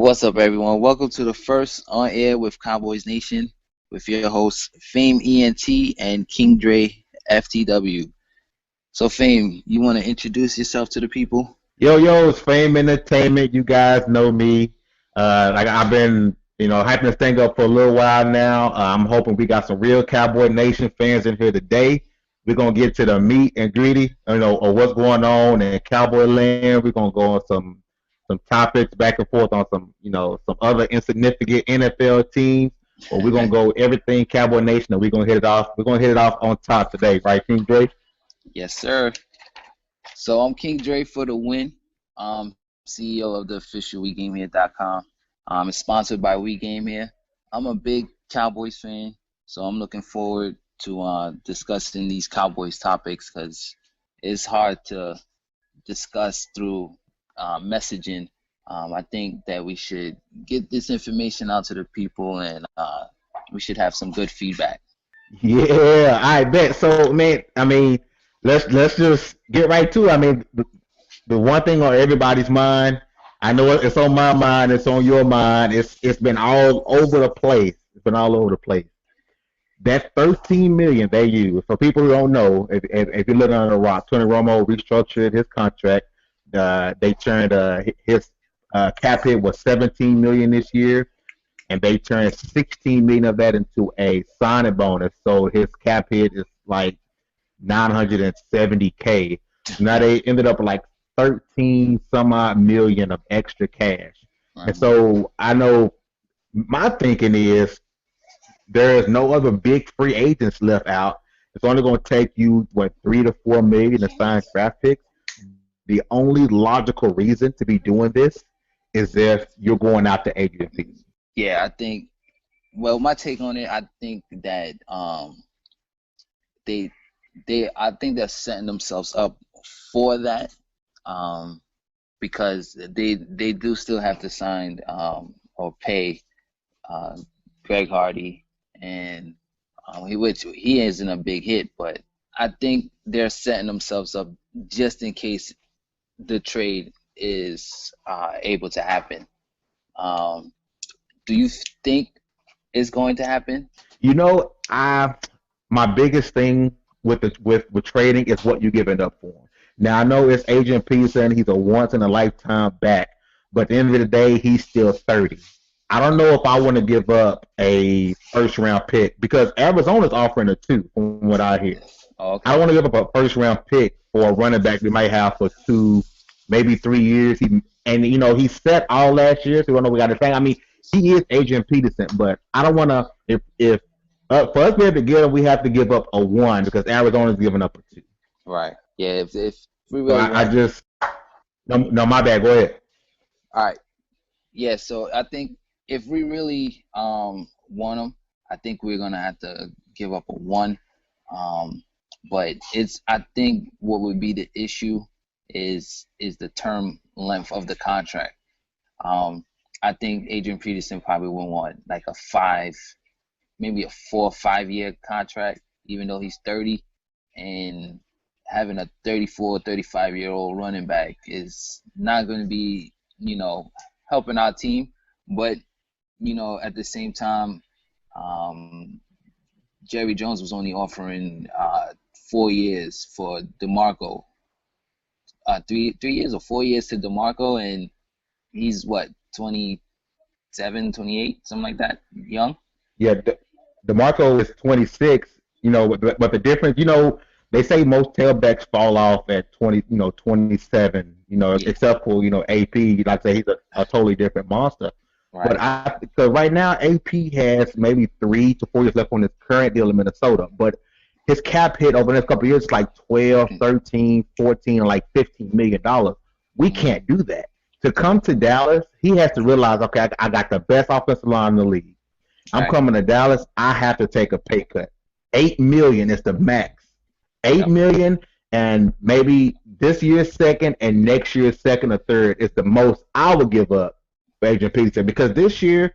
What's up, everyone? Welcome to the first on air with Cowboys Nation with your hosts Fame ENT and King Dre FTW. So, Fame, you want to introduce yourself to the people? Yo, it's Fame Entertainment. You guys know me. Like I've been, hyping this thing up for a little while now. I'm hoping we got some real Cowboy Nation fans in here today. We're gonna get to the meat and greedy, of what's going on in Cowboy land. We're gonna go on some topics back and forth on some other insignificant NFL teams. But we're gonna go everything Cowboy Nation, and we're gonna hit it off. We're gonna hit it off on top today, right, King Dre? Yes, sir. So I'm King Dre for the win. CEO of the official WeGameHere.com. It's sponsored by WeGameHere. I'm a big Cowboys fan, so I'm looking forward to discussing these Cowboys topics because it's hard to discuss through messaging. I think that we should get this information out to the people, and we should have some good feedback. Yeah, I bet. So, man, let's just get right to it. The one thing on everybody's mind, I know it's on my mind, it's on your mind. It's been all over the place. It's been all over the place. That $13 million they use, for people who don't know, if you're living under a rock, Tony Romo restructured his contract. They turned his cap hit was $17 million this year, and they turned $16 million of that into a signing bonus. So his cap hit is like $970K. Now they ended up with like 13 some odd million of extra cash. Right. And so I know my thinking is there is no other big free agents left out. It's only going to take you, 3 to 4 million to sign draft picks. The only logical reason to be doing this is if you're going out to Adrain Peterson. Yeah, I think. Well, my take on it, I think that I think they're setting themselves up for that, because they do still have to sign or pay Greg Hardy, and which he isn't a big hit, but I think they're setting themselves up just in case the trade is able to happen. Do you think it's going to happen? My biggest thing with trading is what you're giving up for him. Now I know it's Adrain Peterson; he's a once in a lifetime back, but at the end of the day, he's still 30. I don't know if I want to give up a first round pick because Arizona's offering a 2, from what I hear. Okay. I don't want to give up a first round pick for a running back we might have for 2, maybe 3 years. He set all last year, so we don't know what we got to think. He is Adrain Peterson, but I don't want to. If for us to be able to get him, we have to give up a 1 because Arizona's giving up a 2. Right. Yeah. If we really, no, my bad. Go ahead. All right. Yeah. So I think if we really want him, I think we're gonna have to give up a 1. But I think what would be the issue is the term length of the contract. I think Adrain Peterson probably would want like a 5, maybe a 4 or 5 year contract, even though he's 30, and having a 34, 35-year-old running back is not going to be, helping our team. But, at the same time, Jerry Jones was only offering 4 years for DeMarco, 3 years or 4 years to DeMarco, and he's what, 27, 28, something like that, young? Yeah, DeMarco is 26, but the difference, they say most tailbacks fall off at 27, Yeah. except for, AP, like I say, he's a totally different monster. Right. But because right now, AP has maybe 3 to 4 years left on his current deal in Minnesota, but his cap hit over the next couple of years is like 12, 13, 14, like $15 million. We can't do that. To come to Dallas, he has to realize, okay, I got the best offensive line in the league. I'm Right. coming to Dallas. I have to take a pay cut. $8 million is the max. $8 million, and maybe this year's second and next year's second or third is the most I would give up for Adrain Peterson, because this year,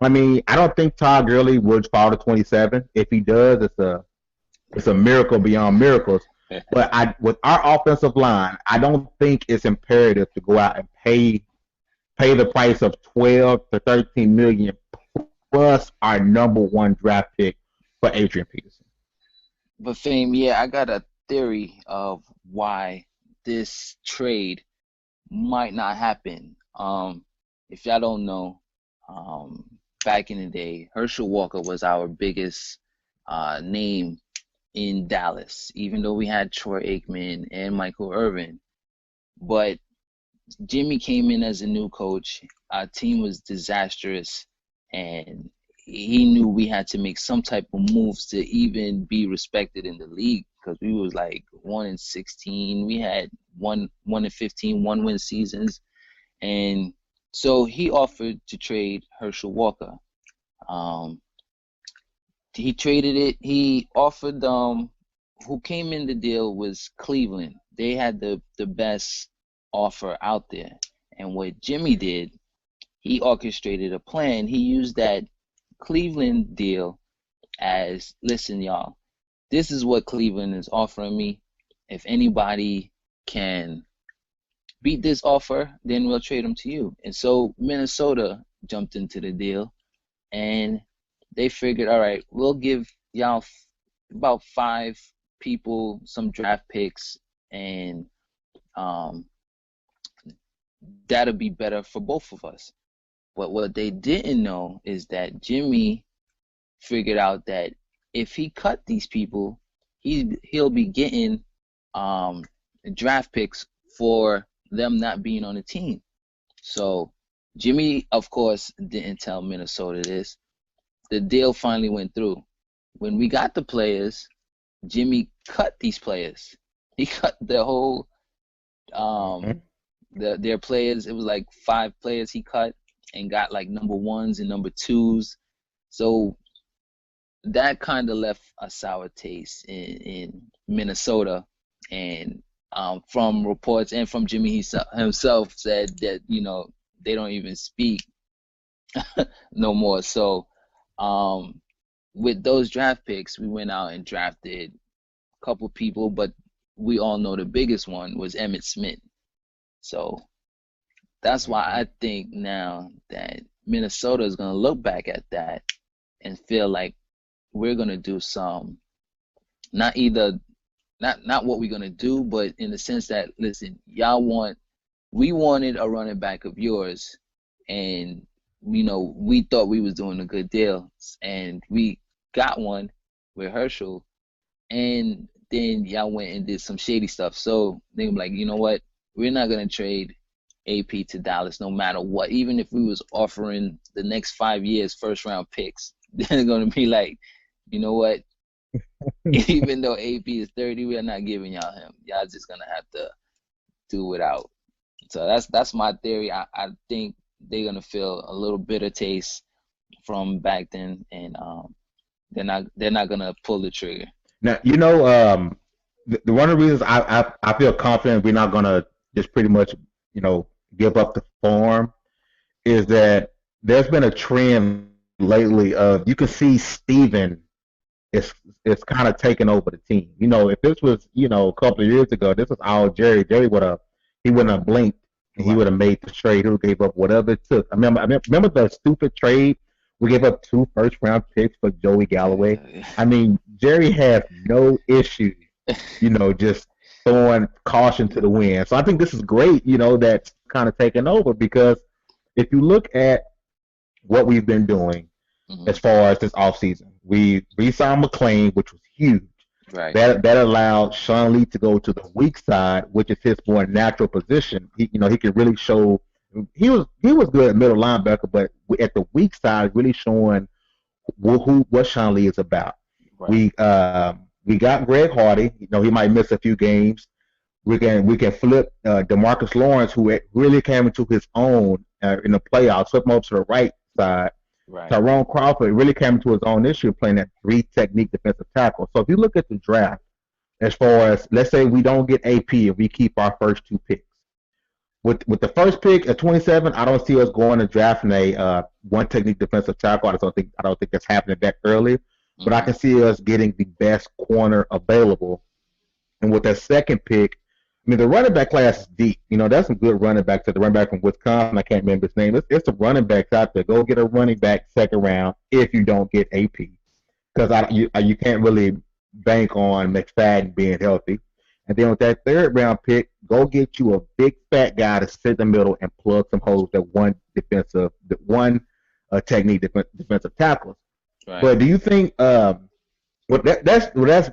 I don't think Todd Gurley would fall to 27. If he does, it's a miracle beyond miracles. But with our offensive line, I don't think it's imperative to go out and pay pay the price of 12 to 13 million plus our number one draft pick for Adrian Peterson. But Fame, yeah, I got a theory of why this trade might not happen. If y'all don't know, um, back in the day, Herschel Walker was our biggest name in Dallas, even though we had Troy Aikman and Michael Irvin. But Jimmy came in as a new coach. Our team was disastrous, and he knew we had to make some type of moves to even be respected in the league because we was like 1-16. We had 1-15 one-win seasons, and so he offered to trade Herschel Walker. Um, he traded it. He offered who came in the deal was Cleveland. They had the best offer out there. And what Jimmy did, he orchestrated a plan. He used that Cleveland deal as, listen, y'all, this is what Cleveland is offering me. If anybody can beat this offer, then we'll trade them to you. And so Minnesota jumped into the deal, and they figured, all right, we'll give y'all about 5 people some draft picks, and that'll be better for both of us. But what they didn't know is that Jimmy figured out that if he cut these people, he'll be getting draft picks for them not being on the team. So Jimmy, of course, didn't tell Minnesota this. The deal finally went through. When we got the players, Jimmy cut these players. He cut the whole their players. It was like 5 players he cut and got like number 1s and number 2s. So that kind of left a sour taste in Minnesota. And from reports and from Jimmy himself said that, you know, they don't even speak no more. So with those draft picks, we went out and drafted a couple people, but we all know the biggest one was Emmitt Smith. So that's why I think now that Minnesota is going to look back at that and feel like we're going to do some, not what we're going to do, but in the sense that, listen, we wanted a running back of yours, and you know, we thought we was doing a good deal, and we got one with Herschel, and then y'all went and did some shady stuff. So they were like, you know what, we're not going to trade AP to Dallas no matter what. Even if we was offering the next 5 years first round picks, they're going to be like, you know what, even though AP is 30, we're not giving y'all him. Y'all just going to have to do without. So that's my theory. I think they're going to feel a little bitter taste from back then, and they're not going to pull the trigger. Now, you know, the one of the reasons I feel confident we're not going to just pretty much, you know, give up the farm is that there's been a trend lately of, you can see Steven is kind of taking over the team. You know, if this was, you know, a couple of years ago, this was all Jerry. Jerry he wouldn't have blinked, and he would have made the trade. He would have gave up whatever it took. I remember the stupid trade. We gave up 2 first-round picks for Joey Galloway. I mean, Jerry has no issue, you know, just throwing caution to the wind. So I think this is great, you know, that's kind of taking over, because if you look at what we've been doing as far as this offseason, we re-signed McClain, which was huge. Right. That allowed Sean Lee to go to the weak side, which is his more natural position. He can really show. He was good at middle linebacker, but at the weak side, really showing what Sean Lee is about. Right. We got Greg Hardy. You know, he might miss a few games. We can flip DeMarcus Lawrence, who really came into his own in the playoffs. Flip him over to the right side. Right. Tyrone Crawford really came into his own this year, playing that 3 technique defensive tackle. So if you look at the draft, as far as, let's say we don't get AP and we keep our first 2 picks. With the first pick at 27, I don't see us going to drafting a 1 technique defensive tackle. I don't think that's happening that early. But I can see us getting the best corner available. And with that second pick, I mean, the running back class is deep. There's some good running backs. The running back from Wisconsin, I can't remember his name. It's some running backs out there. Go get a running back second round if you don't get AP, because you can't really bank on McFadden being healthy. And then with that third round pick, go get you a big fat guy to sit in the middle and plug some holes that one technique defensive tackles. Right. But do you think that's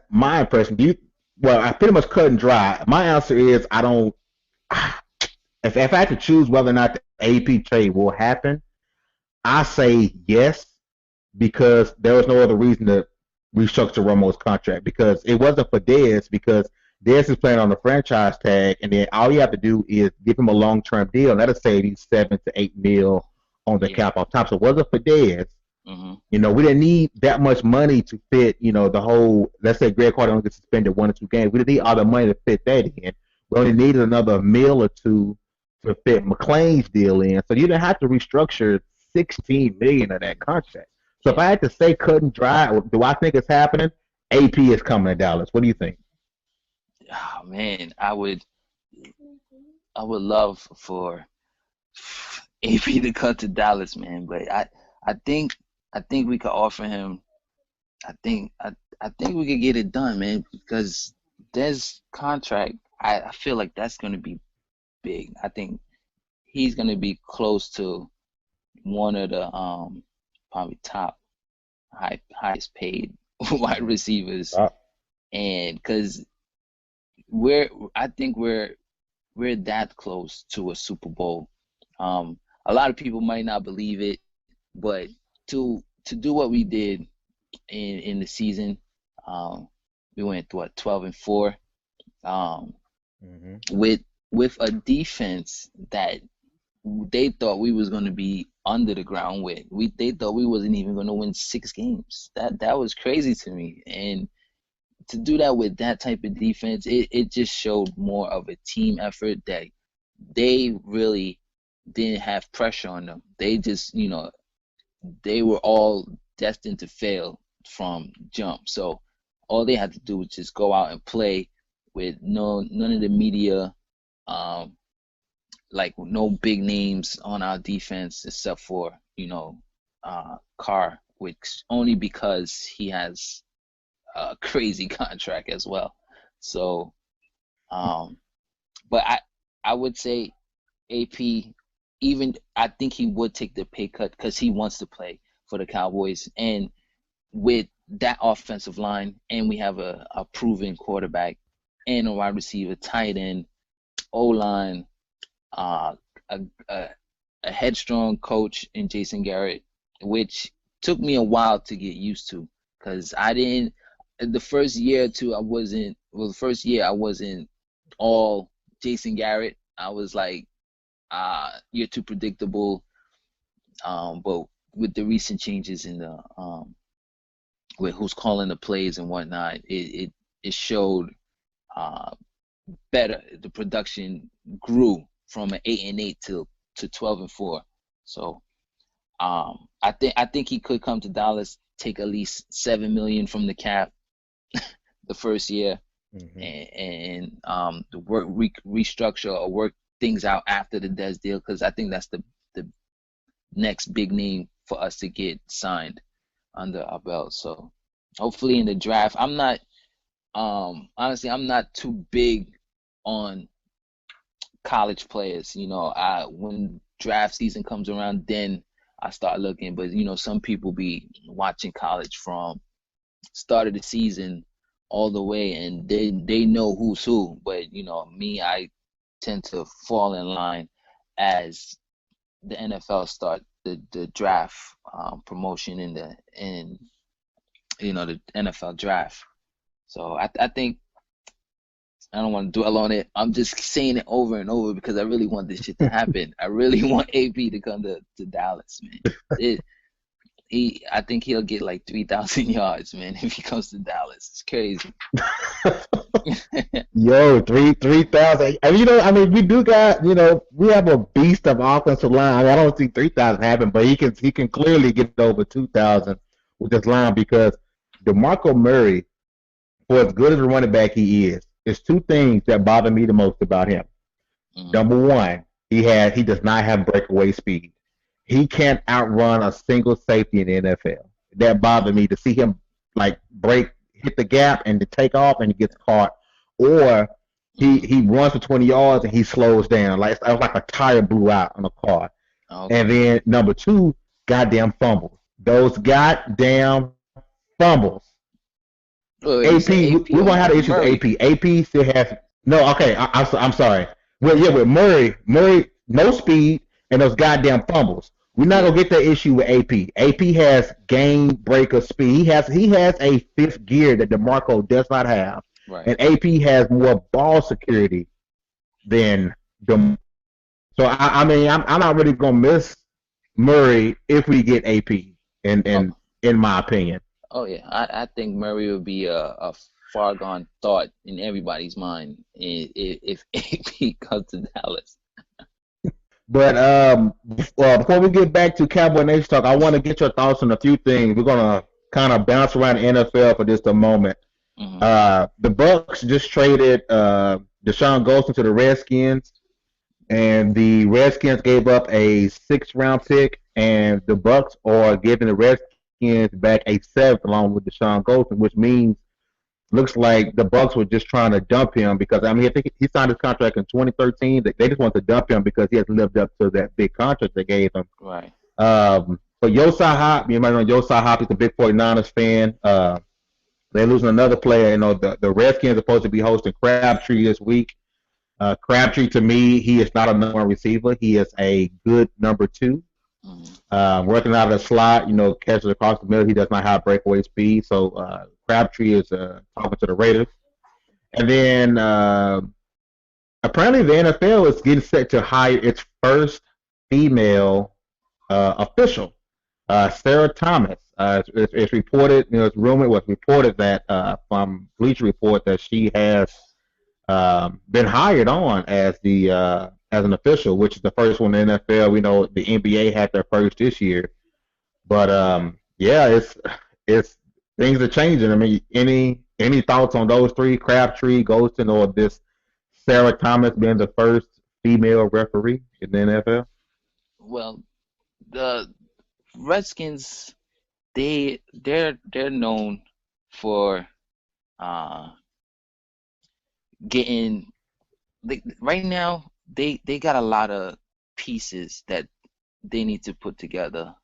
my impression? Well, I pretty much cut and dry. My answer is I don't. If I had to choose whether or not the AP trade will happen, I say yes, because there was no other reason to restructure Romo's contract, because it wasn't for Dez, because Dez is playing on the franchise tag, and then all you have to do is give him a long-term deal. Let us say he's $7 to $8 million on the cap off top. So it wasn't for Dez. Mm-hmm. We didn't need that much money to fit, the whole, let's say Greg Carter only gets suspended 1 or 2 games. We didn't need all the money to fit that in. We only needed another $1 or $2 million to fit McClain's deal in. So you didn't have to restructure $16 million of that contract. So if I had to say cut and dry, do I think it's happening? AP is coming to Dallas. What do you think? Oh man, I would love for AP to come to Dallas, man. But I think we could offer him. I think we could get it done, man. Because Dez's contract, I feel like that's gonna be big. I think he's gonna be close to one of the probably top highest paid wide receivers, and because I think we're that close to a Super Bowl. A lot of people might not believe it, but to do what we did in the season, we went 12-4, with a defense that they thought we was going to be under the ground with. They thought we wasn't even going to win 6 games. That was crazy to me. And to do that with that type of defense, it just showed more of a team effort, that they really didn't have pressure on them. They just, they were all destined to fail from jump. So all they had to do was just go out and play with none of the media, like no big names on our defense except for, Carr, which only because he has a crazy contract as well. So, but I would say AP, even I think he would take the pay cut because he wants to play for the Cowboys. And with that offensive line, and we have a proven quarterback and a wide receiver, tight end, O-line, a headstrong coach in Jason Garrett, which took me a while to get used to, because the first year or two I wasn't all Jason Garrett. I was like, you're too predictable. But with the recent changes in the with who's calling the plays and whatnot, it showed better. The production grew from an 8-8 to 12-4. So I think he could come to Dallas, take at least $7 million from the cap the first year, and the work restructure or work things out after the Dez deal, because I think that's the next big name for us to get signed under our belt. So hopefully in the draft, I'm not honestly, I'm not too big on college players. When draft season comes around, then I start looking. But some people be watching college from start of the season all the way, and they know who's who. But me, I tend to fall in line as the NFL start the draft promotion in the NFL draft. So I think, I don't want to dwell on it. I'm just saying it over and over because I really want this shit to happen. I really want AP to come to Dallas, man. I think he'll get like 3,000 yards, man, if he comes to Dallas. It's crazy. Yo, 3,000. We do got, we have a beast of offensive line. I don't see 3,000 happen, but he can clearly get over 2,000 with this line, because DeMarco Murray, for as good as a running back he is it's two things that bother me the most about him. Mm-hmm. Number one, he does not have breakaway speed. He can't outrun a single safety in the NFL. That bothered me to see him like hit the gap and to take off and he gets caught, or Mm-hmm. he runs for 20 yards and he slows down like a tire blew out on a car. And Okay. then number two, goddamn fumbles. Those goddamn fumbles. Wait, wait, you said AP, we AP won't have or the issue with Murray? AP. AP still has no. Okay, I'm sorry. Well, yeah, with Murray, no speed and those goddamn fumbles. We're not Yeah. gonna get that issue with AP. AP has game breaker speed. He has a fifth gear that DeMarco does not have, Right. and AP has more ball security than the. So I mean, I'm not really gonna miss Murray if we get AP. Oh, In my opinion. oh yeah. I think Murray would be a far gone thought in everybody's mind if AP comes to Dallas. But before we get back to Cowboy Nation talk, I want to get your thoughts on a few things. We're gonna kind of bounce around the NFL for just a moment. Mm-hmm. The Bucks just traded Deshaun Golston to the Redskins, and the Redskins gave up a sixth-round pick, and the Bucks are giving the Redskins back a seventh along with Deshaun Golston, which means looks like the Bucks were just trying to dump him because I mean I think he signed his contract in 2013. They just want to dump him because he hasn't lived up to that big contract they gave him. Right. But Yosai Hop, you might know Yosai Hop is a big 49ers fan. They're losing another player. You know the Redskins are supposed to be hosting Crabtree this week. Crabtree to me, he is not a number one receiver. He is a good number two. Working out of the slot, catches across the middle. He does not have breakaway speed. So Crabtree is talking to the Raiders. And then apparently the NFL is getting set to hire its first female official, Sarah Thomas. It's reported, it's rumored, was reported that from Bleacher Report that she has been hired on as an official, which is the first one in the NFL. We know the NBA had their first this year, but yeah, it's things are changing. I mean, any thoughts on those three: Crabtree, Golston, or this Sarah Thomas being the first female referee in the NFL? Well, the Redskins, they're known for uh getting right now they got a lot of pieces that they need to put together.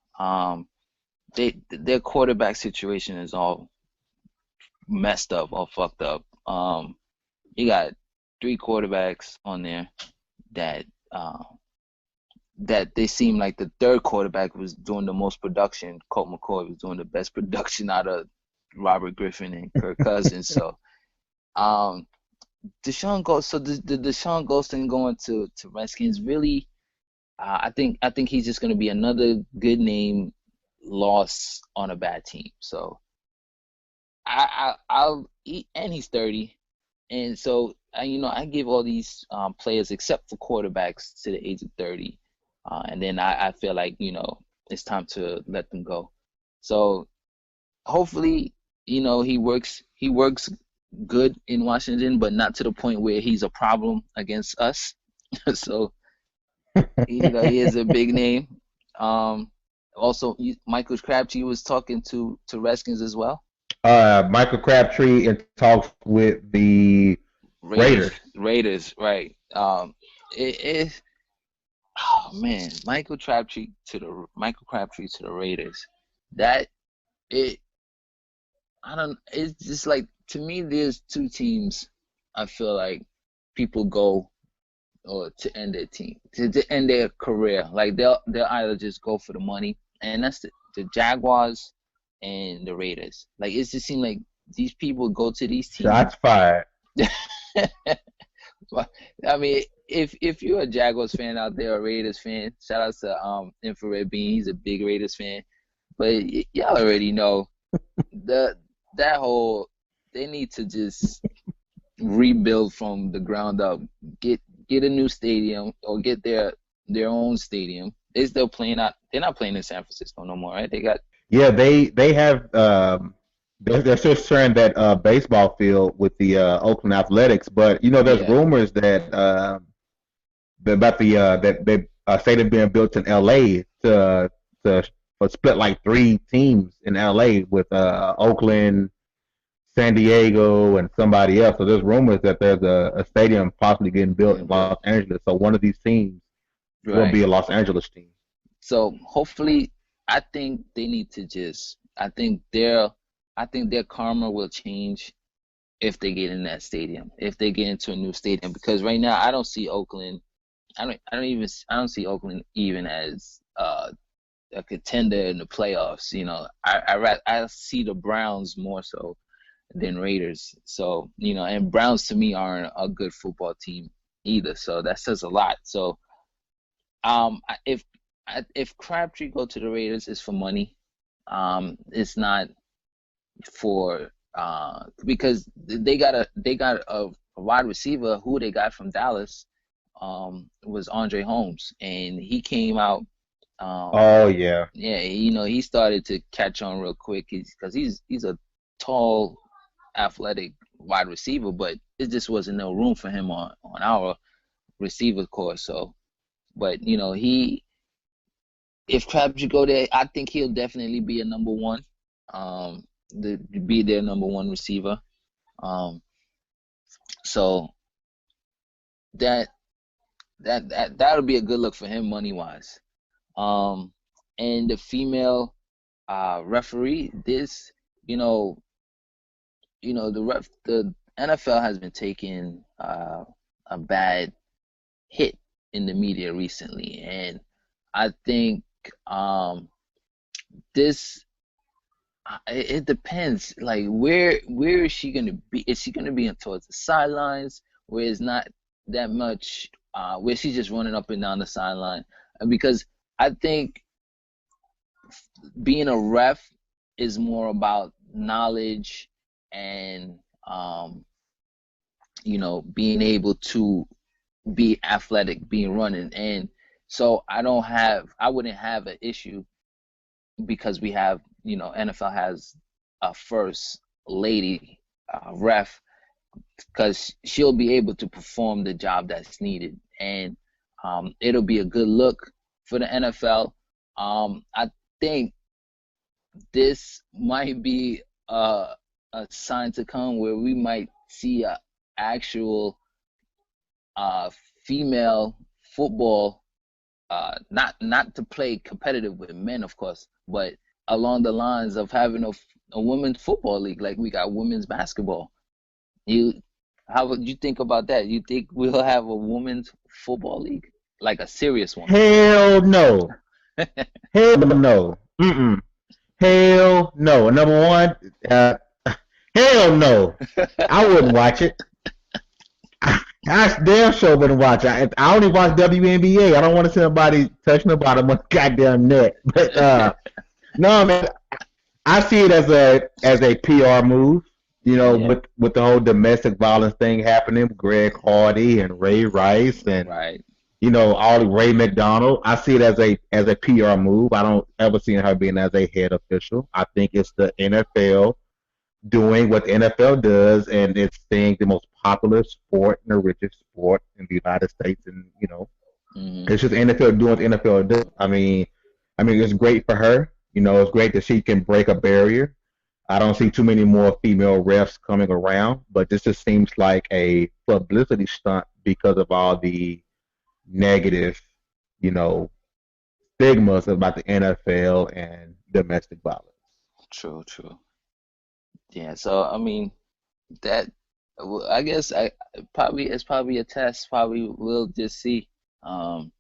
Their quarterback situation is all messed up, all fucked up. You got three quarterbacks on there that that they seem like the third quarterback was doing the most production. Colt McCoy was doing the best production out of Robert Griffin and Kirk Cousins. So the Deshaun Golston going to Redskins really, I think he's just going to be another good name lost on a bad team. So I'll eat, and he's 30, and so I give all these players except for quarterbacks to the age of 30, and then I feel like it's time to let them go. So hopefully he works good in Washington, but not to the point where he's a problem against us. So he is a big name. Also, Michael Crabtree was talking to Redskins as well. Michael Crabtree in talks with the Raiders. Right. Oh man, Michael Crabtree to the Raiders. That it I don't. It's just like, to me, there's two teams I feel like people go or to end their team, to end their career. Like they'll either just go for the money, and that's the Jaguars and the Raiders. Like it just seems like these people go to these teams. Shots fired. I mean, if you're a Jaguars fan out there, or Raiders fan, shout out to Infrared Bean. He's a big Raiders fan, but y'all already know that whole, they need to just rebuild from the ground up. Get a new stadium, or get their own stadium. They're still playing out. They're not playing in San Francisco no more, right? They got they have they're still sharing that baseball field with the Oakland Athletics, but there's Yeah. rumors about that they stadium being built in L.A. to for split like three teams in L.A. with Oakland, San Diego, and somebody else. So there's rumors that there's a stadium possibly getting built in Being Los built. Angeles. So one of these teams is going to Right. be a Los Angeles team. So hopefully, I think they need to just. I think their karma will change if they get in that stadium. If they get into a new stadium, because right now I don't see Oakland. I don't see Oakland even as a contender in the playoffs. I see the Browns more so than Raiders. So and Browns to me aren't a good football team either. So that says a lot. So if Crabtree go to the Raiders, it's for money. It's not for because they got a wide receiver who they got from Dallas was Andre Holmes, and he came out. Oh yeah. Yeah, he started to catch on real quick because he's a tall, athletic wide receiver, but it just wasn't no room for him on our receiver core. So, but if Crabtree go there, I think he'll definitely be a number one, um, be their number one receiver. Um, so that that'll be a good look for him money wise. Um, and the female referee, this you know the NFL has been taking a bad hit in the media recently, and I think this it depends. Like where is she gonna be? Is she gonna be towards the sidelines where it's not that much? Where she's just running up and down the sideline? Because I think being a ref is more about knowledge and being able to be athletic, being running. And so I wouldn't have an issue because we have, NFL has a first lady ref because she'll be able to perform the job that's needed. And it'll be a good look for the NFL. I think this might be a sign to come where we might see a actual uh, female football, not to play competitive with men, of course, but along the lines of having a women's football league like we got women's basketball. You, how would you think about that? You think we'll have a women's football league, like a serious one? Hell no. Hell no. Mm-mm. Hell no. Number one, hell no. I wouldn't watch it. I damn sure wouldn't watch it. I only watch WNBA. I don't want to see nobody touch nobody on my goddamn neck. But no, man, I see it as a PR move. Yeah, With the whole domestic violence thing happening, Greg Hardy and Ray Rice and right. all Ray McDonald. I see it as a PR move. I don't ever see her being as a head official. I think it's the NFL doing what the NFL does, and it's staying the most popular sport and the richest sport in the United States, and Hmm. it's just NFL doing what the NFL does. I mean, it's great for her. It's great that she can break a barrier. I don't see too many more female refs coming around, but this just seems like a publicity stunt because of all the negative, you know, stigmas about the NFL and domestic violence. True, true. Yeah, so I mean that. Well, I guess it's probably a test. Probably we'll just see um,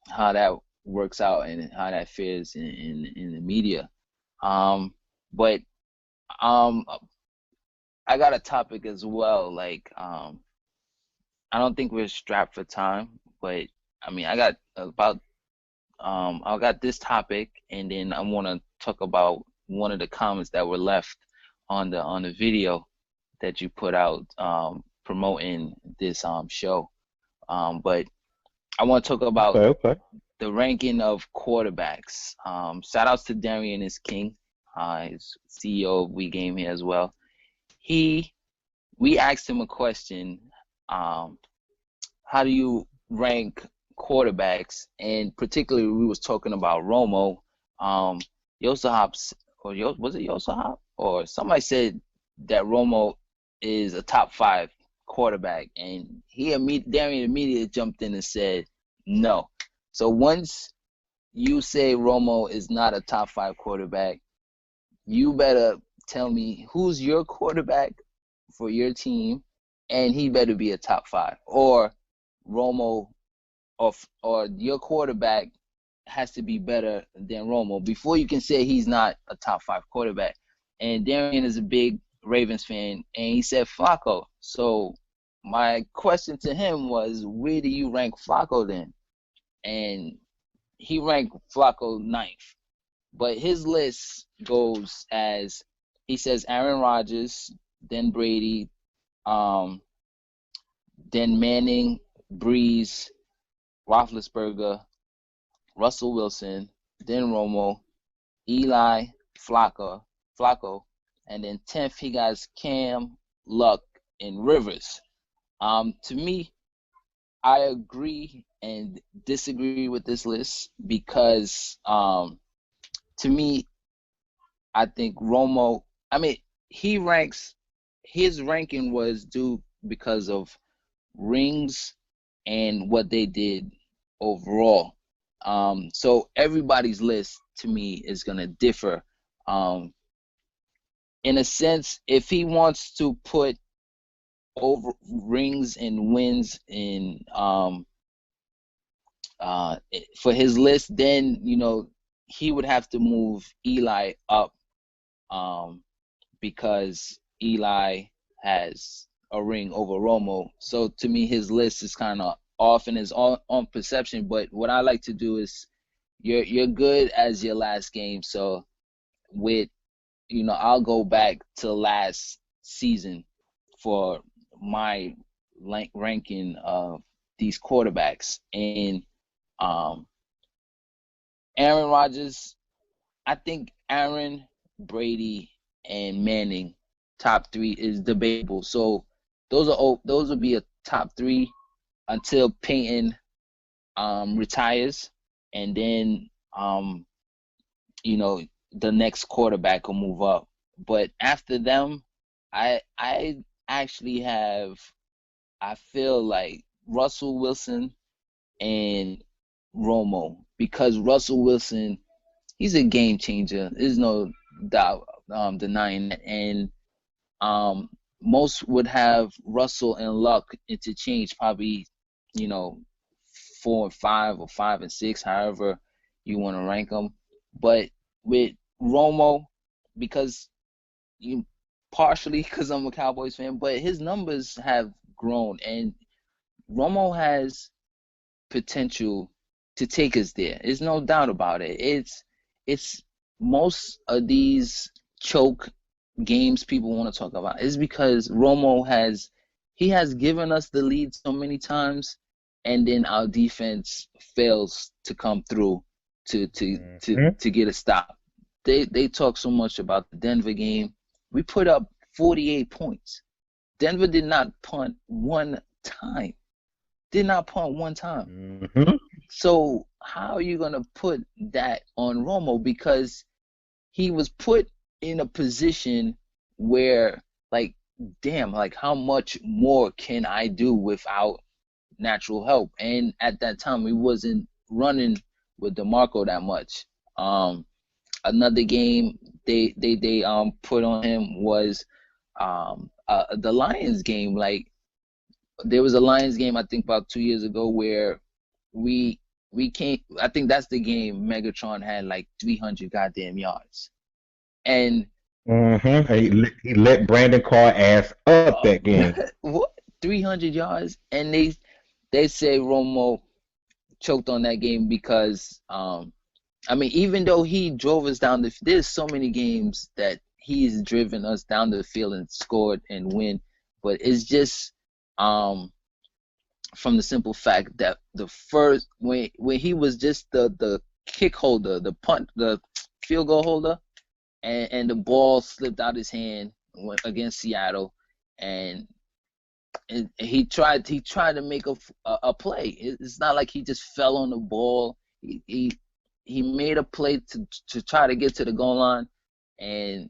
how that works out and how that fares in the media. Um, but um, I got a topic as well. Like I don't think we're strapped for time, but I mean I got this topic, and then I want to talk about one of the comments that were left on the video that you put out promoting this show. But I want to talk Okay, about okay. the ranking of quarterbacks. Shout outs to DarionizKing. he's CEO of WeGameHere as well. We asked him a question. How do you rank quarterbacks? And particularly, we was talking about Romo. Yosahop's, or was it Yosahop? Or somebody said that Romo is a top 5 quarterback, and Darian immediately jumped in and said no. So once you say Romo is not a top 5 quarterback, you better tell me who's your quarterback for your team, and he better be a top 5, or Romo or your quarterback has to be better than Romo before you can say he's not a top 5 quarterback. And Darian is a big Ravens fan, and he said Flacco. So my question to him was, where do you rank Flacco then? And he ranked Flacco 9th. But his list goes as, he says Aaron Rodgers, then Brady, then Manning, Breeze, Roethlisberger, Russell Wilson, then Romo, Eli, Flacco, and then 10th he got Cam, Luck, and Rivers. To me, I agree and disagree with this list because to me, I think Romo, his ranking was due because of rings and what they did overall. So everybody's list to me is gonna differ. In a sense, if he wants to put over rings and wins in for his list, then he would have to move Eli up because Eli has a ring over Romo. So to me, his list is kind of off and is on perception. But what I like to do is, you're good as your last game. So with I'll go back to last season for my ranking of these quarterbacks. And Aaron Rodgers, I think Aaron, Brady, and Manning top 3 is debatable. So those would be a top 3 until Peyton retires, and then the next quarterback will move up. But after them, I actually I feel like Russell Wilson and Romo, because Russell Wilson, he's a game changer. There's no doubt denying that. And most would have Russell and Luck interchange, probably 4 and 5 or 5 and 6, however you want to rank them. But with Romo, partially because I'm a Cowboys fan, but his numbers have grown, and Romo has potential to take us there. There's no doubt about it. It's most of these choke games people want to talk about is because Romo has given us the lead so many times, and then our defense fails to come through to get a stop. They talk so much about the Denver game. We put up 48 points. Denver did not punt one time. Mm-hmm. So how are you going to put that on Romo? Because he was put in a position where, like, damn, like, how much more can I do without natural help? And at that time, we wasn't running with DeMarco that much. Another game they put on him was the Lions game. Like, there was a Lions game, I think about 2 years ago, where we can't. I think that's the game Megatron had like 300 goddamn yards, and He let Brandon Carr ass up that game. what, 300 yards, and they say Romo choked on that game because even though he drove us down there's so many games that he's driven us down the field and scored and win, but it's just from the simple fact that the first when he was just the kick holder, the punt, the field goal holder, and the ball slipped out his hand against Seattle, and he tried to make a play. It's not like he just fell on the ball. He made a play to try to get to the goal line, and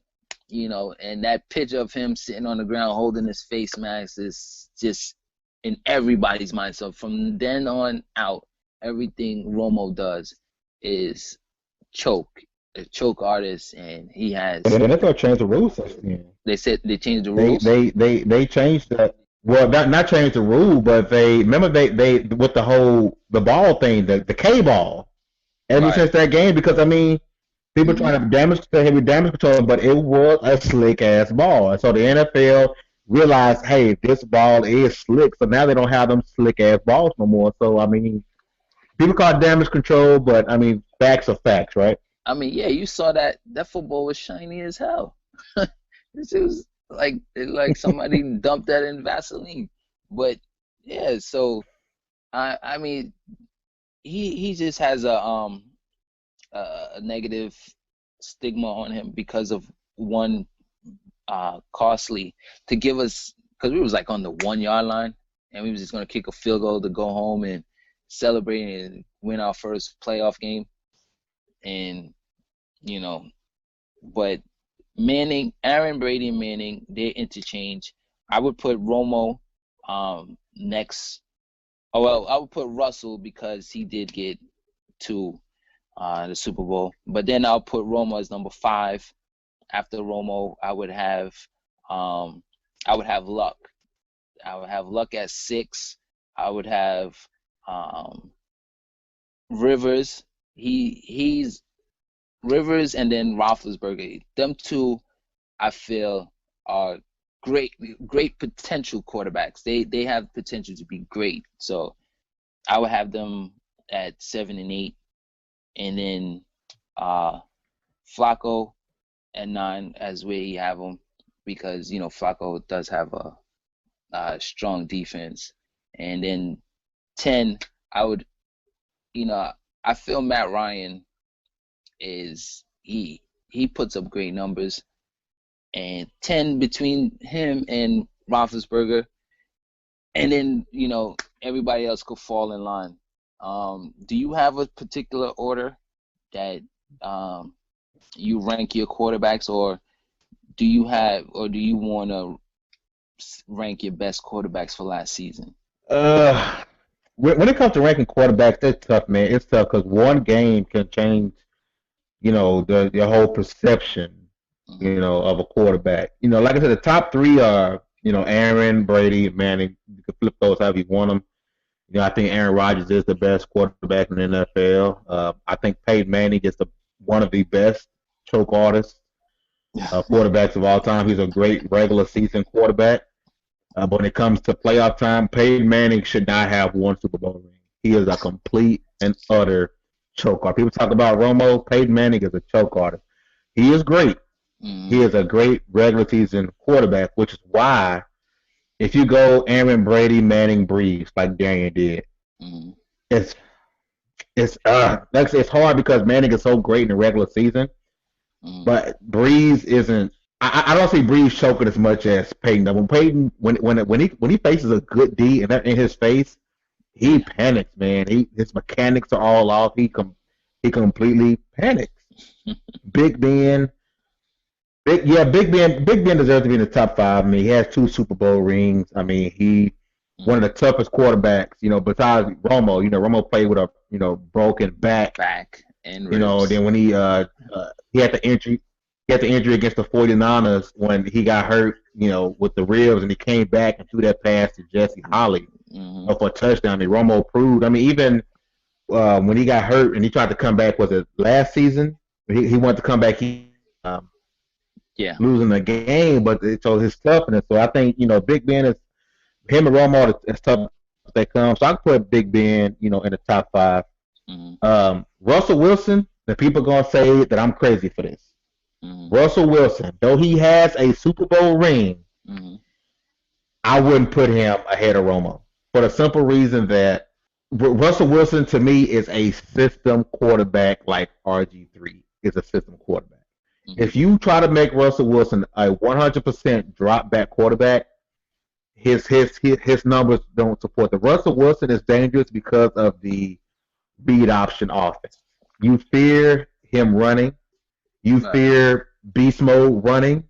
and that picture of him sitting on the ground holding his face mask is just in everybody's mind. So from then on out, everything Romo does is a choke artist, and he has. And then they'll change the rules since then. They said they changed the rules. They changed that. Well, not change the rule, but they with the ball thing, the K ball. Ever since that game, because I mean, people trying to heavy damage control, but it was a slick ass ball, and so the NFL realized, hey, this ball is slick, so now they don't have them slick ass balls no more. So I mean, people call it damage control, but I mean, facts are facts, right? I mean, yeah, you saw that football was shiny as hell. It was like somebody dumped that in Vaseline. But yeah, so I mean, he just has a negative stigma on him because of one costly to give us, because we was like on the 1 yard line, and we was just gonna kick a field goal to go home and celebrate and win our first playoff game, and but Aaron Brady and Manning, they interchange. I would put Romo next. Oh well, I would put Russell because he did get to the Super Bowl. But then I'll put Romo as number 5. After Romo, I would have Luck. I would have Luck at 6. I would have Rivers. He's Rivers, and then Roethlisberger. Them two, I feel, are great potential quarterbacks. They have potential to be great. So I would have them at 7 and 8, and then Flacco at 9 as where you have them, because Flacco does have a strong defense. And then 10, I would, I feel Matt Ryan is he puts up great numbers, and 10 between him and Roethlisberger, and then everybody else could fall in line. Do you have a particular order that you rank your quarterbacks, or do you want to rank your best quarterbacks for last season? When it comes to ranking quarterbacks, it's tough, man. It's tough because one game can change the whole perception, of a quarterback. Like I said, the top 3 are, Aaron, Brady, Manning. You can flip those however you want them. I think Aaron Rodgers is the best quarterback in the NFL. I think Peyton Manning is one of the best choke artists, quarterbacks of all time. He's a great regular season quarterback. But when it comes to playoff time, Peyton Manning should not have one Super Bowl ring. He is a complete and utter choke artist. People talk about Romo. Peyton Manning is a choke artist. He is great. He is a great regular season quarterback, which is why if you go Aaron, Brady, Manning, Breeze, like Darian did, it's hard because Manning is so great in the regular season, but Breeze isn't. I don't see Breeze choking as much as Peyton. When Peyton, when he faces a good D in his face, he panics, man. His mechanics are all off. He completely panics. Big Ben deserves to be in the top 5. I mean, he has 2 Super Bowl rings. I mean, he one of the toughest quarterbacks. Besides Romo. Romo played with a broken back and ribs. Then when he had the injury. He had the injury against the 49ers when he got hurt, with the ribs, and he came back and threw that pass to Jesse Holley for a touchdown. I mean, Romo proved. I mean, even when he got hurt and he tried to come back, was it last season? He wanted to come back. Losing the game, but so his toughness. So I think Big Ben is him and Romo as tough as they come. So I put Big Ben, in the top 5. Russell Wilson. The people gonna say that I'm crazy for this. Russell Wilson, though he has a Super Bowl ring, I wouldn't put him ahead of Romo for the simple reason that Russell Wilson to me is a system quarterback like RG3 is a system quarterback. Hmm. If you try to make Russell Wilson a 100% drop back quarterback, his numbers don't support. The Russell Wilson is dangerous because of the read option offense. You fear him running. You Right. fear beast mode running.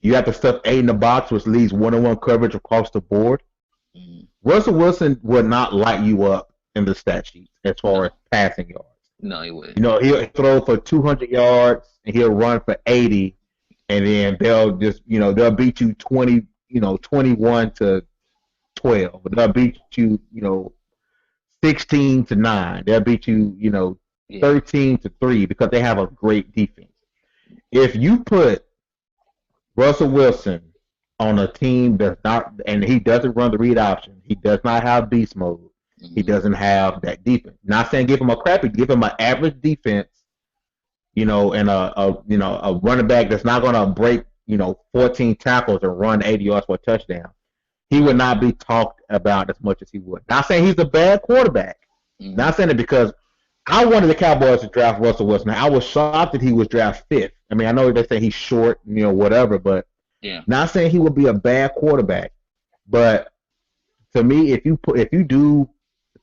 You have to stuff eight in the box, which leaves one-on-one coverage across the board. Hmm. Russell Wilson would not light you up in the stat sheet as far as No, passing yards. no, he You wouldn't. know, he'll throw for 200 yards and he'll run for 80, and then they'll beat you 20, 21-12. But they'll beat you, 16-9. They'll beat you, Yeah. 13-3 because they have a great defense. If you put Russell Wilson on a team that's not, and he doesn't run the read option, he does not have beast mode, he Hmm. doesn't have that defense. Not saying give him a crappy, give him an average defense, and a running back that's not going to break, 14 tackles and run 80 yards for a touchdown. He would Right. not be talked about as much as he would. Not saying he's a bad quarterback. Hmm. Not saying it because I wanted the Cowboys to draft Russell Wilson. I was shocked that he was drafted fifth. I mean, I know they say he's short, whatever, but Yeah. not saying he would be a bad quarterback. But to me, if you do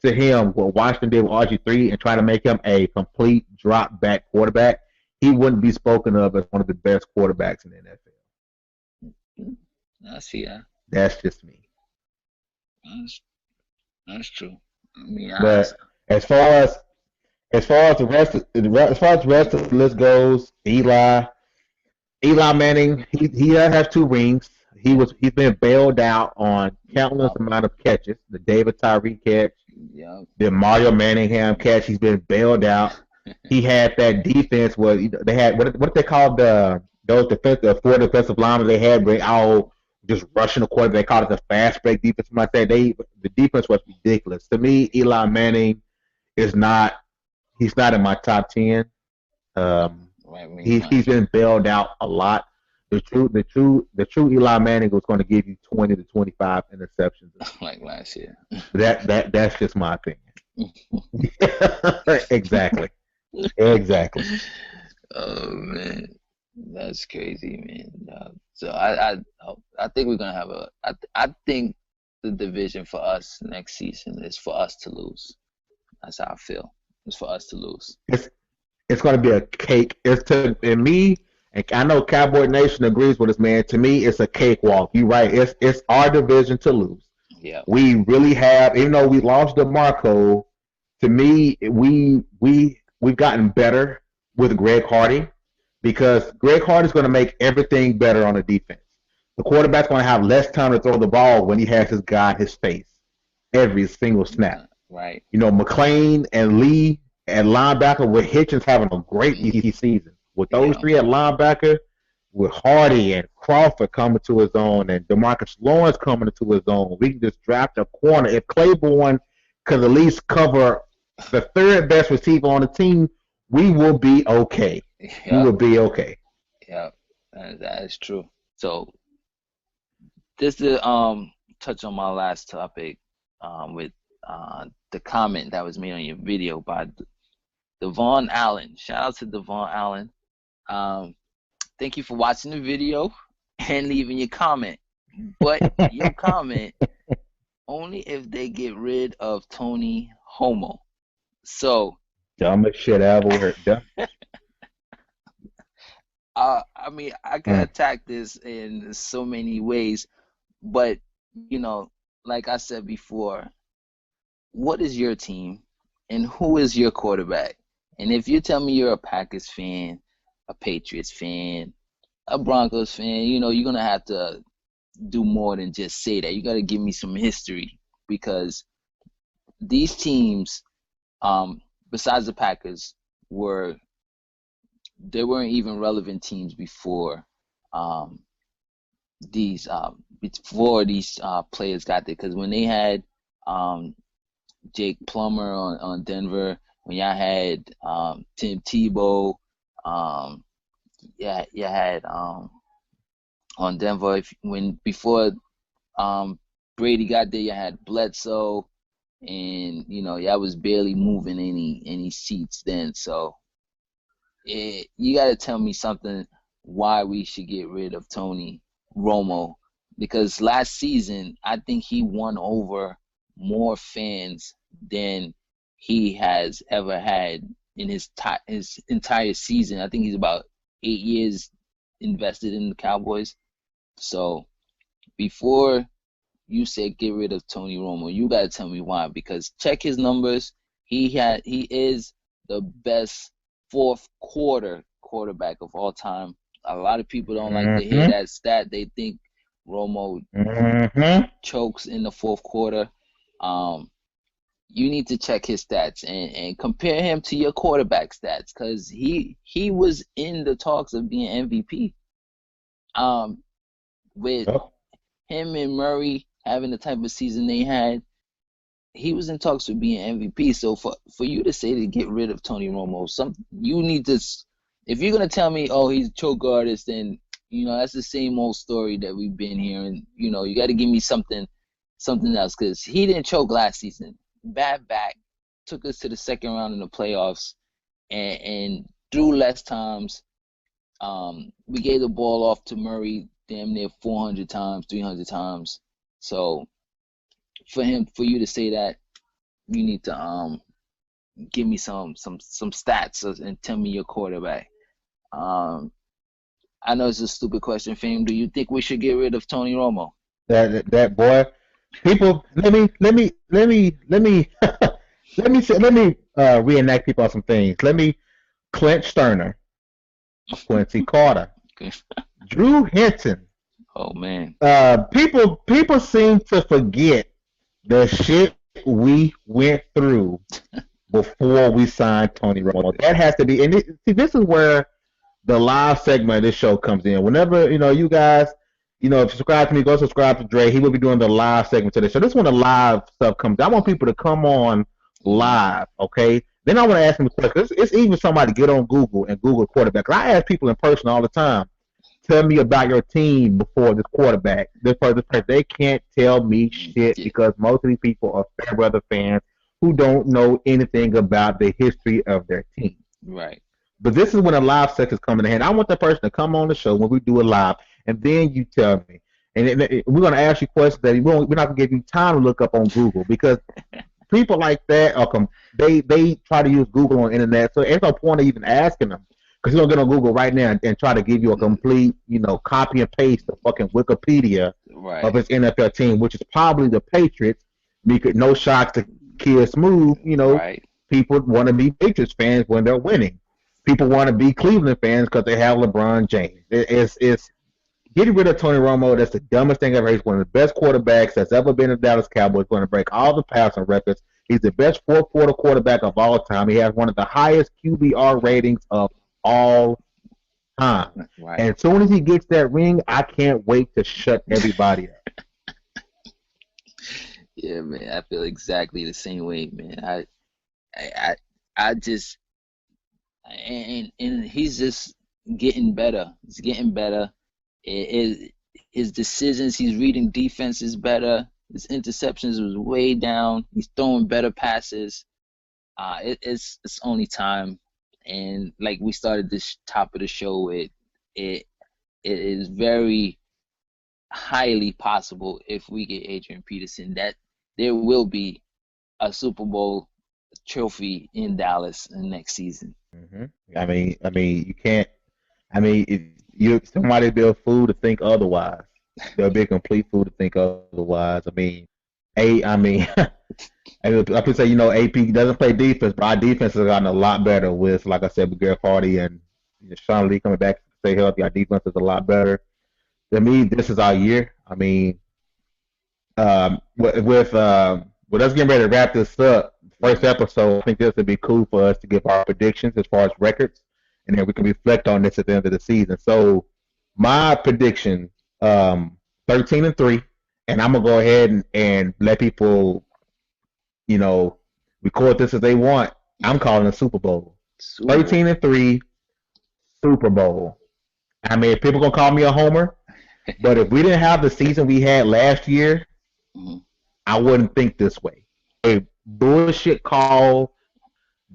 to him what Washington did with RG3 and try to make him a complete drop back quarterback, he wouldn't be spoken of as one of the best quarterbacks in the NFL. Mm. I see that. That's just me. That's, that's true. I mean, But as far as the rest of the list goes, Eli Manning, he has two rings. He's been bailed out on countless Yep. amount of catches. The David Tyree catch, Yep. the Mario Manningham catch. He's been bailed out. He had that defense where they had what they called the four defensive linemen they had where all just rushing the quarter. They called it the fast break defense. Like that. The defense was ridiculous. To me, Eli Manning is not. He's not in my top 10. Um, Right. Me he's either. been bailed out a lot. The true Eli Manning was going to give you 20 to 25 interceptions a season. Like last year. That's just my opinion. Exactly. Exactly. Oh man, that's crazy, man. So I think we're gonna have I think the division for us next season is for us to lose. That's how I feel. It's for us to lose. It's it's going to be a cake. And me, and I know Cowboy Nation agrees with us, man. To me, it's a cakewalk. You right. It's our division to lose. Yeah. We really have, even though we lost DeMarco, to me, we've gotten better with Greg Hardy because Greg Hardy is going to make everything better on the defense. The quarterback's going to have less time to throw the ball when he has his guy in his face every single snap. Right. McLean and Lee at linebacker with Hitchens having a great season. With those Yeah. three at linebacker, with Hardy and Crawford coming to his own and DeMarcus Lawrence coming to his own, we can just draft a corner. If Claiborne could at least cover the third best receiver on the team, we will be okay. We Yeah. will be okay. Yeah. That is true. So just to touch on my last topic, with the comment that was made on your video by Devon Allen. Shout out to Devon Allen. Um, Thank you for watching the video and leaving your comment. But your comment only if they get rid of Tony Homo. So Dumbest shit I ever heard. I mean I can attack this in so many ways, but you know, like I said before, what is your team and who is your quarterback? And if you tell me you're a Packers fan, a Patriots fan, a Broncos fan, you're gonna have to do more than just say that. You got to give me some history because these teams, besides the Packers, they weren't even relevant teams before um, these players got there. Because when they had Jake Plummer on Denver, when y'all had Tim Tebow, yeah, you had on Denver. Before Brady got there, you had Bledsoe, and y'all was barely moving any seats then. So you got to tell me something why we should get rid of Tony Romo, because last season I think he won over more fans than he has ever had in his entire season. I think he's about 8 years invested in the Cowboys. So before you said get rid of Tony Romo, you gotta tell me why. Because check his numbers. He is the best fourth quarter quarterback of all time. A lot of people don't like to hear that stat. They think Romo chokes in the fourth quarter. You need to check his stats and compare him to your quarterback stats, because he was in the talks of being MVP. With him and Murray having the type of season they had, he was in talks of being MVP. So for you to say to get rid of Tony Romo, you need to. If you're gonna tell me, oh, he's a choke artist, then that's the same old story that we've been hearing. You got to give me something else, because he didn't choke last season. Bad back, took us to the second round in the playoffs, and threw less times. We gave the ball off to Murray damn near 400 times, 300 times. So for you to say that, you need to give me some stats and tell me your quarterback. I know it's a stupid question, Fame. Do you think we should get rid of Tony Romo? That boy. People, let me reenact people on some things. Let me Clint Sterner, Quincy Carter, Drew Henson. Oh man. People seem to forget the shit we went through before we signed Tony Romo. That has to be, and this is where the live segment of this show comes in. Whenever you guys, if you subscribe to me, go subscribe to Dre. He will be doing the live segment to the show. This is when the live stuff comes. I want people to come on live, okay? Then I want to ask them a question. It's even somebody get on Google and Google quarterback. I ask people in person all the time, tell me about your team before this quarterback. This person, they can't tell me shit because most of these people are Fairweather fans who don't know anything about the history of their team. Right. But this is when a live section is coming in hand. I want that person to come on the show when we do it live, and then you tell me. And we're going to ask you questions that we're not going to give you time to look up on Google, because people like that, they try to use Google on the internet, so there's no point of even asking them, because you're going to get on Google right now and try to give you a complete, copy and paste the fucking Wikipedia of his NFL team, which is probably the Patriots, because no shocks to KidSmoove, people want to be Patriots fans when they're winning. People want to be Cleveland fans because they have LeBron James. It's getting rid of Tony Romo. That's the dumbest thing ever. He's one of the best quarterbacks that's ever been in the Dallas Cowboys. Going to break all the passing records. He's the best fourth quarter quarterback of all time. He has one of the highest QBR ratings of all time. Right. And as soon as he gets that ring, I can't wait to shut everybody up. Yeah, man, I feel exactly the same way, man. I just. And he's just getting better. He's getting better. His decisions, he's reading defenses better. His interceptions was way down. He's throwing better passes. It's only time. And like we started this top of the show with, it is very highly possible, if we get Adrian Peterson, that there will be a Super Bowl trophy in Dallas next season. Mm-hmm. I mean, you can't. I mean, if somebody be a fool to think otherwise. They'll be a complete fool to think otherwise. I mean, I could say AP doesn't play defense, but our defense has gotten a lot better with, like I said, with Garrett Hardy and Sean Lee coming back to stay healthy. Our defense is a lot better. To me, this is our year. I mean, with us getting ready to wrap this up. First episode, I think this would be cool for us to give our predictions as far as records, and then we can reflect on this at the end of the season. So, my prediction, 13-3, and I'm gonna go ahead and let people, record this as they want. I'm calling a Super Bowl. 13-3, Super Bowl. I mean, people gonna call me a homer, but if we didn't have the season we had last year, I wouldn't think this way. A bullshit call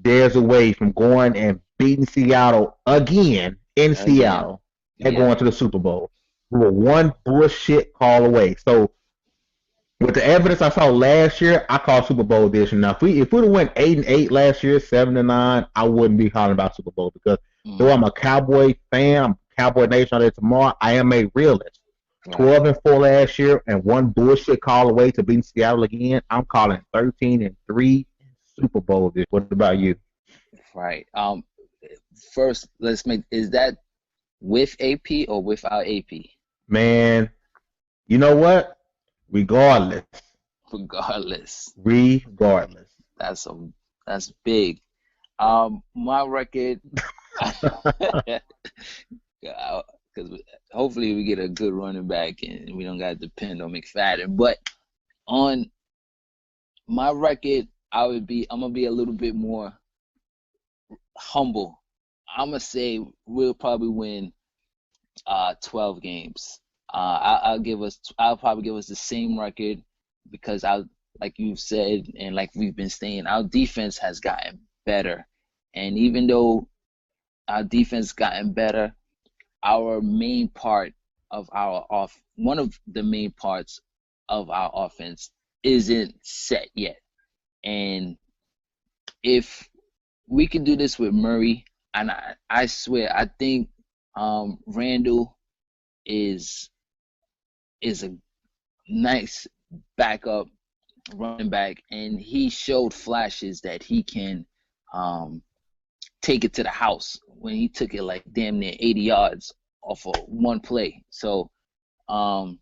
dares away from going and beating Seattle again in Seattle. They're Yeah. going to the Super Bowl. We were one bullshit call away. So with the evidence I saw last year, I call Super Bowl this year. Now, if we'd have went 8-8 last year, 7-9, I wouldn't be hollering about Super Bowl because though Mm. I'm a Cowboy fan, I'm Cowboy Nation all day tomorrow, I am a realist. Right. 12-4 last year and one bullshit call away to beating Seattle again. I'm calling 13-3 Super Bowl this. What about you? Right. First, let's make, is that with AP or without AP? Man, you know what? Regardless, Regardless. regardless. That's a that's big. My record, because hopefully we get a good running back and we don't got to depend on McFadden. But on my record, I'm gonna be a little bit more humble. I'm gonna say we'll probably win 12 games. I'll probably give us the same record because like you said and like we've been saying, our defense has gotten better. And even though our defense gotten better, our main part of one of the main parts of our offense isn't set yet. And if we can do this with Murray, and I swear, I think Randall is a nice backup running back, and he showed flashes that he can take it to the house when he took it like damn near 80 yards off of one play. So I'm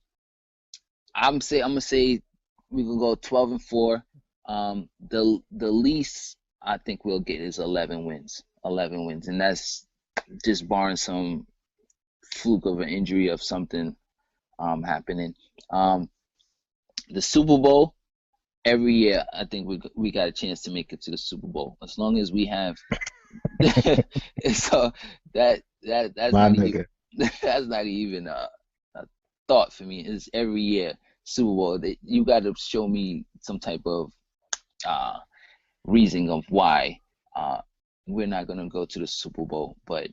gonna say we can go 12-4. The least I think we'll get is 11 wins. 11 wins, and that's just barring some fluke of an injury of something happening. The Super Bowl, every year I think we got a chance to make it to the Super Bowl as long as we have. So that's My not nigga. that's not even a thought for me. It's every year Super Bowl. You got to show me some type of reason of why we're not gonna go to the Super Bowl. But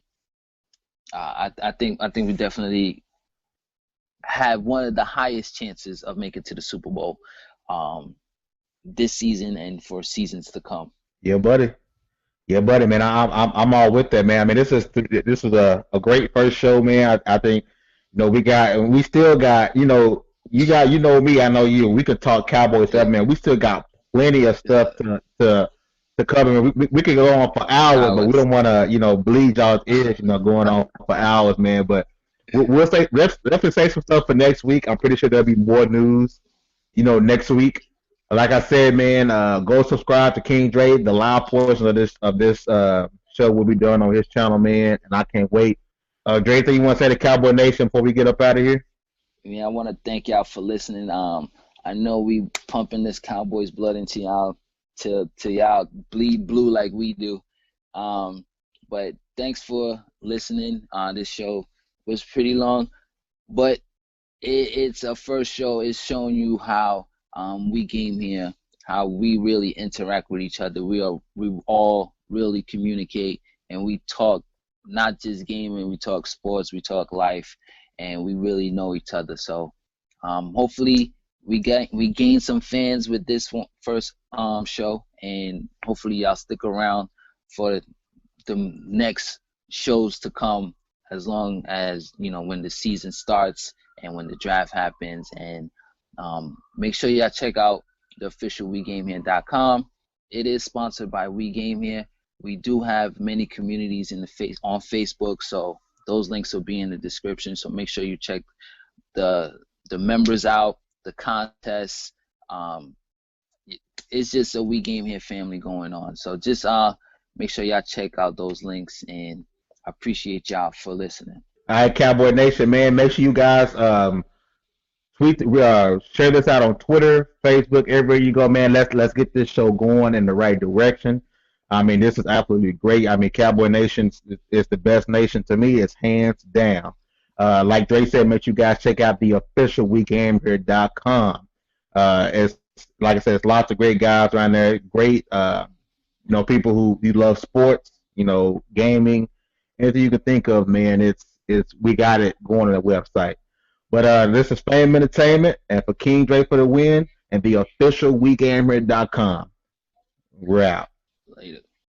I think we definitely have one of the highest chances of making to the Super Bowl this season and for seasons to come. Yeah, buddy. Yeah, buddy, man. I'm all with that, man. I mean, this is a great first show, man. I think we still got you know me, I know you. We could talk Cowboys stuff, Yeah, man. We still got plenty of stuff to cover. We could go on for hours, but we hours. don't want to bleed y'all's ears, going on for hours, man. But we'll say let's say some stuff for next week. I'm pretty sure there'll be more news, next week. Like I said, man, go subscribe to King Dre. The live portion of this show will be done on his channel, man, and I can't wait. Dre, anything you want to say to Cowboy Nation before we get up out of here? I want to thank y'all for listening. I know we pumping this Cowboys blood into y'all till y'all bleed blue like we do. But thanks for listening. This show was pretty long, but it's a first show. It's showing you how we game here, how we really interact with each other. We all really communicate and we talk not just gaming, we talk sports, we talk life, and we really know each other. So hopefully we gain some fans with this first show, and hopefully y'all stick around for the next shows to come, as long as when the season starts and when the draft happens. And make sure y'all check out the official WeGameHere.com. It is sponsored by WeGameHere. We do have many communities on Facebook, so those links will be in the description. So make sure you check the members out, the contests. It's just a WeGameHere family going on. So just make sure y'all check out those links, and I appreciate y'all for listening. All right, Cowboy Nation, man. Make sure you guys share this out on Twitter, Facebook, everywhere you go, man. Let's get this show going in the right direction. I mean, this is absolutely great. I mean, Cowboy Nation is the best nation to me. It's hands down. Like Dre said, make sure you guys check out the official WeGameHere.com. It's like I said, it's lots of great guys around there. Great, people who love sports, gaming, anything you can think of, man. we got it going on the website. But this is Fame Entertainment, and for King Dre for the win, and the official WeGameHere.com. We're out. Later.